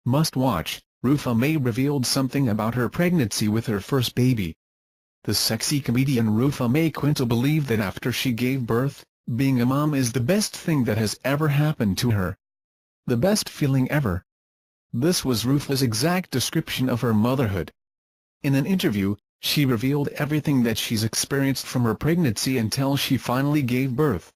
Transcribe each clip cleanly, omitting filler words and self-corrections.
Must watch: Rufa May revealed something about her pregnancy with her first baby. The sexy comedian Rufa May Quintal believed that after she gave birth, being a mom is the best thing that has ever happened to her. The best feeling ever. This was Rufa's exact description of her motherhood. In an interview, she revealed everything that she's experienced from her pregnancy until she finally gave birth.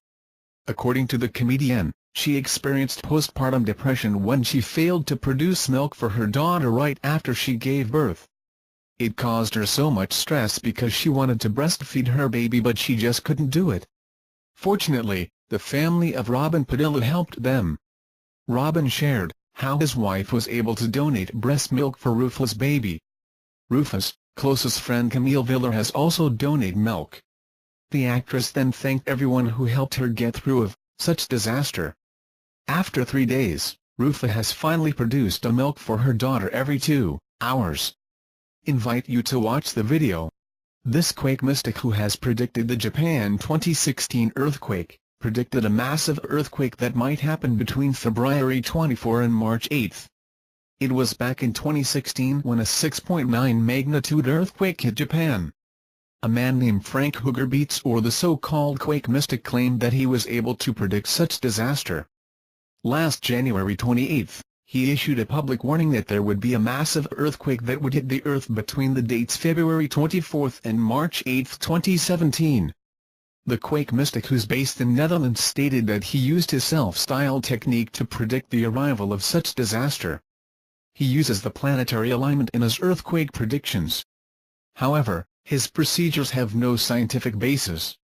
According to the comedian, she experienced postpartum depression when she failed to produce milk for her daughter right after she gave birth. It caused her so much stress because she wanted to breastfeed her baby but she just couldn't do it. Fortunately, the family of Robin Padilla helped them. Robin shared how his wife was able to donate breast milk for Rufa's baby. Rufa's closest friend Camille Villar has also donated milk. The actress then thanked everyone who helped her get through such disaster. After 3 days, Rufa has finally produced a milk for her daughter every 2 hours. Invite you to watch the video. This quake mystic, who has predicted the Japan 2016 earthquake, predicted a massive earthquake that might happen between February 24 and March 8. It was back in 2016 when a 6.9 magnitude earthquake hit Japan. A man named Frank Hugerbeats, or the so-called quake mystic, claimed that he was able to predict such disaster. Last January 28, he issued a public warning that there would be a massive earthquake that would hit the Earth between the dates February 24 and March 8, 2017. The quake mystic, who's based in Netherlands, stated that he used his self-styled technique to predict the arrival of such disaster. He uses the planetary alignment in his earthquake predictions. However, his procedures have no scientific basis.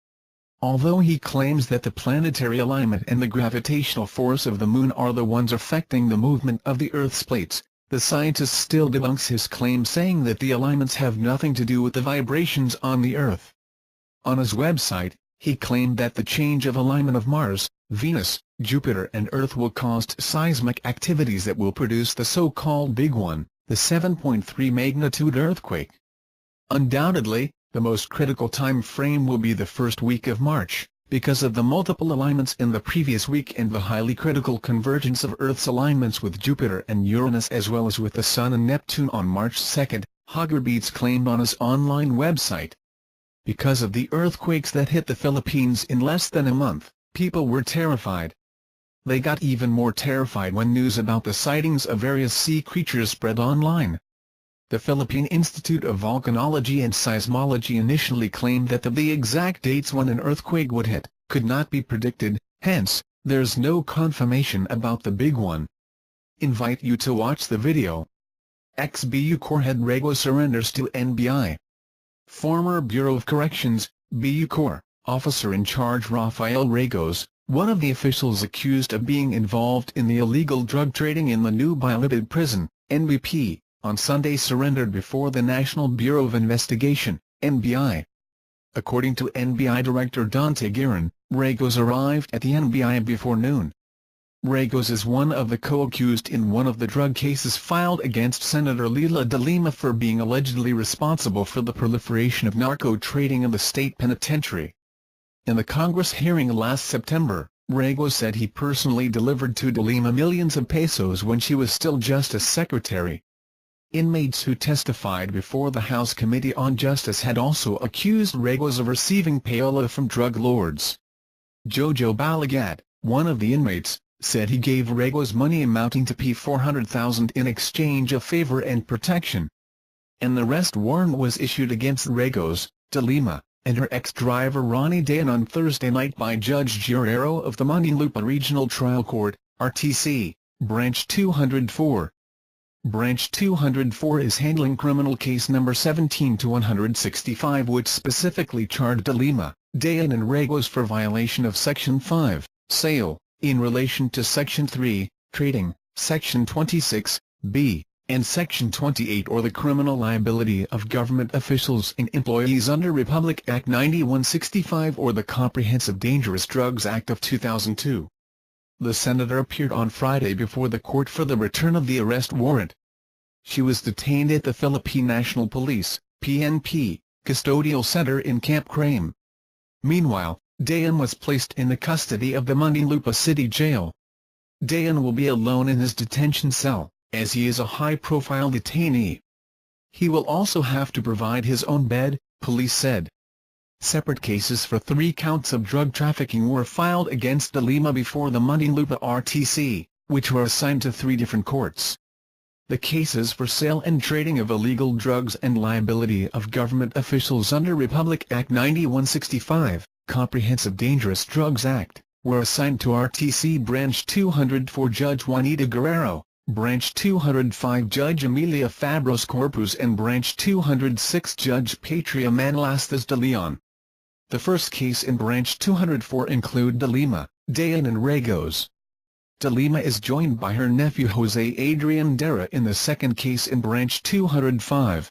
Although he claims that the planetary alignment and the gravitational force of the Moon are the ones affecting the movement of the Earth's plates, the scientist still debunks his claim, saying that the alignments have nothing to do with the vibrations on the Earth. On his website, he claimed that the change of alignment of Mars, Venus, Jupiter and Earth will cause seismic activities that will produce the so-called Big One, the 7.3 magnitude earthquake. Undoubtedly, the most critical time frame will be the first week of March, because of the multiple alignments in the previous week and the highly critical convergence of Earth's alignments with Jupiter and Uranus as well as with the Sun and Neptune on March 2, Hugerbeats claimed on his online website. Because of the earthquakes that hit the Philippines in less than a month, people were terrified. They got even more terrified when news about the sightings of various sea creatures spread online. The Philippine Institute of Volcanology and Seismology initially claimed that the exact dates when an earthquake would hit could not be predicted, hence, there's no confirmation about the big one. Invite you to watch the video. Ex-BU Corps head Rego surrenders to NBI. Former Bureau of Corrections, BU Corps, officer in charge Rafael Regos, one of the officials accused of being involved in the illegal drug trading in the New Bilibid prison, NBP, on Sunday surrendered before the National Bureau of Investigation, NBI. According to NBI Director Dante Guerin, Regos arrived at the NBI before noon. Regos is one of the co-accused in one of the drug cases filed against Senator Leila de Lima for being allegedly responsible for the proliferation of narco-trading in the state penitentiary. In the Congress hearing last September, Regos said he personally delivered to de Lima millions of pesos when she was still Justice Secretary. Inmates who testified before the House Committee on Justice had also accused Regos of receiving payola from drug lords. Jojo Balagat, one of the inmates, said he gave Regos money amounting to P400,000 in exchange of favor and protection. An arrest warrant was issued against Regos, de Lima, and her ex-driver Ronnie Dayan on Thursday night by Judge Guerrero of the Muntinlupa Regional Trial Court, RTC, Branch 204. Branch 204 is handling criminal case number 17-165, which specifically charged de Lima, Dayan and Regos for violation of Section 5, Sale, in relation to Section 3, Trading, Section 26, B, and Section 28, or the criminal liability of government officials and employees under Republic Act 9165 or the Comprehensive Dangerous Drugs Act of 2002. The senator appeared on Friday before the court for the return of the arrest warrant. She was detained at the Philippine National Police, PNP, Custodial Center in Camp Crame. Meanwhile, Dayan was placed in the custody of the Muntinlupa City Jail. Dayan will be alone in his detention cell, as he is a high-profile detainee. He will also have to provide his own bed, police said. Separate cases for 3 counts of drug trafficking were filed against de Lima before the Muntinlupa RTC, which were assigned to 3 different courts. The cases for sale and trading of illegal drugs and liability of government officials under Republic Act 9165, Comprehensive Dangerous Drugs Act, were assigned to RTC Branch 204 Judge Juanita Guerrero, Branch 205 Judge Emilia Fabros Corpus and Branch 206 Judge Patria Manolastas de Leon. The first case in Branch 204 include de Lima, Dayan and Ragos. De Lima is joined by her nephew Jose Adrian Dera in the second case in Branch 205.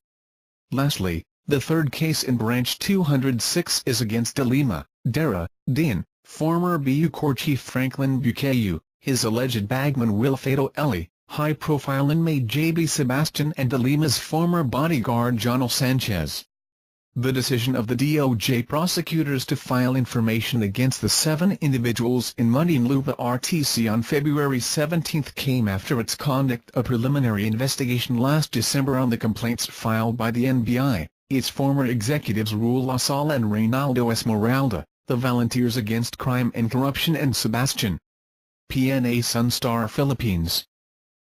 Lastly, the third case in Branch 206 is against de Lima, Dera, Dayan, former Bucor Chief Franklin Bukayu, his alleged bagman Wilfredo Eli, high-profile inmate J.B. Sebastian and de Lima's former bodyguard Jonel Sanchez. The decision of the DOJ prosecutors to file information against the 7 individuals in Muntinlupa RTC on February 17 came after its conduct a preliminary investigation last December on the complaints filed by the NBI, its former executives Raul Lasal and Reynaldo Esmeralda, the Volunteers Against Crime and Corruption and Sebastian PNA Sunstar Philippines.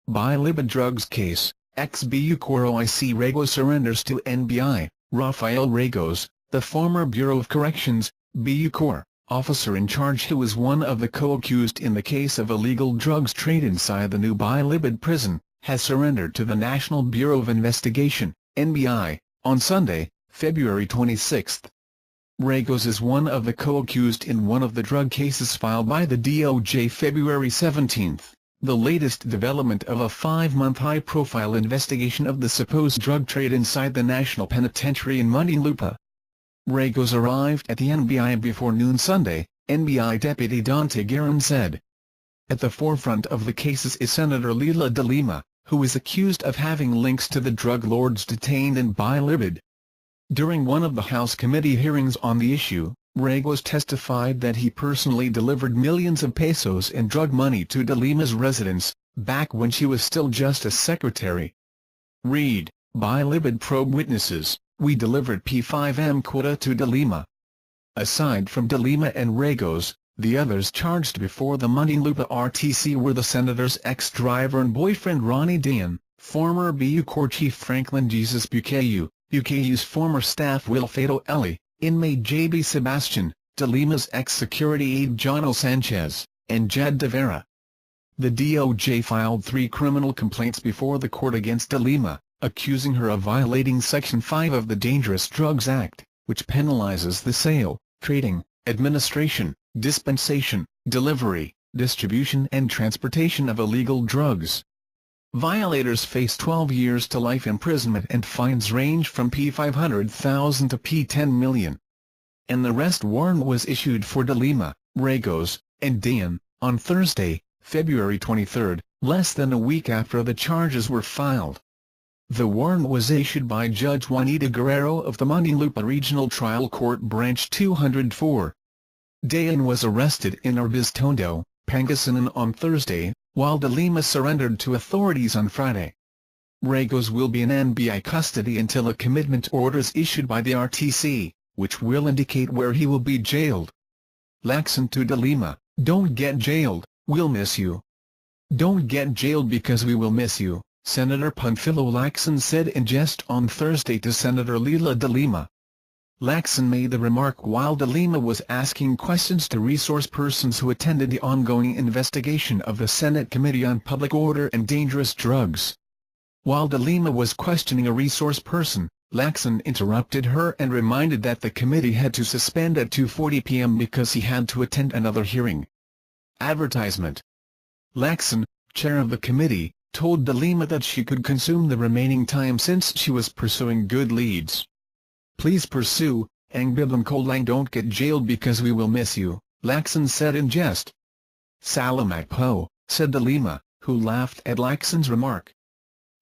Bilibid drugs case, ex-Bucor OIC Ragos surrenders to NBI. Rafael Ragos, the former Bureau of Corrections, Bucor, officer in charge who was one of the co-accused in the case of illegal drugs trade inside the new Bilibid prison, has surrendered to the National Bureau of Investigation, NBI, on Sunday, February 26. Ragos is one of the co-accused in one of the drug cases filed by the DOJ February 17. The latest development of a 5-month high-profile investigation of the supposed drug trade inside the National Penitentiary in Muntinlupa. Ragos arrived at the NBI before noon Sunday, NBI Deputy Dante Guerin said. At the forefront of the cases is Senator Leila de Lima, who is accused of having links to the drug lords detained in Bilibid. During one of the House committee hearings on the issue, Ragos testified that he personally delivered millions of pesos in drug money to de Lima's residence, back when she was still Justice Secretary. Read, Bilibid probe witnesses, we delivered P5M quota to de Lima. Aside from de Lima and Ragos, the others charged before the Muntinlupa RTC were the senator's ex-driver and boyfriend Ronnie Dayan, former Bucor Chief Franklin Jesus Bukayu, Bukayu's former staff Wilfredo Eli, inmate J.B. Sebastian, de Lima's ex-security aide Jonel Sanchez, and Jed De Vera. The DOJ filed 3 criminal complaints before the court against de Lima, accusing her of violating Section 5 of the Dangerous Drugs Act, which penalizes the sale, trading, administration, dispensation, delivery, distribution and transportation of illegal drugs. Violators face 12 years to life imprisonment and fines range from P500,000 to P10 million. An arrest warrant was issued for de Lima, Ragos, and Dayan, on Thursday, February 23, less than a week after the charges were filed. The warrant was issued by Judge Juanita Guerrero of the Muntinlupa Regional Trial Court Branch 204. Dayan was arrested in Arbistondo, Pangasinan on Thursday, while de Lima surrendered to authorities on Friday. Ragos will be in NBI custody until a commitment order is issued by the RTC, which will indicate where he will be jailed. Lacson to de Lima, don't get jailed, we'll miss you. Don't get jailed because we will miss you, Senator Panfilo Lacson said in jest on Thursday to Senator Leila de Lima. Lacson made the remark while de Lima was asking questions to resource persons who attended the ongoing investigation of the Senate Committee on Public Order and Dangerous Drugs. While de Lima was questioning a resource person, Lacson interrupted her and reminded that the committee had to suspend at 2:40 p.m. because he had to attend another hearing. Advertisement. Lacson, chair of the committee, told de Lima that she could consume the remaining time since she was pursuing good leads. Please pursue, Ang Biblim Kolang, don't get jailed because we will miss you, Lacson said in jest. Salamat po, said de Lima, who laughed at Lacson's remark.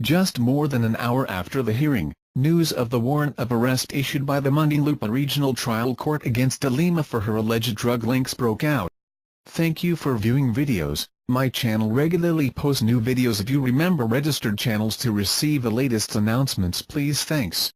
Just more than an hour after the hearing, news of the warrant of arrest issued by the Muntinlupa Regional Trial Court against de Lima for her alleged drug links broke out. Thank you for viewing videos. My channel regularly posts new videos. If you remember registered channels to receive the latest announcements, please. Thanks.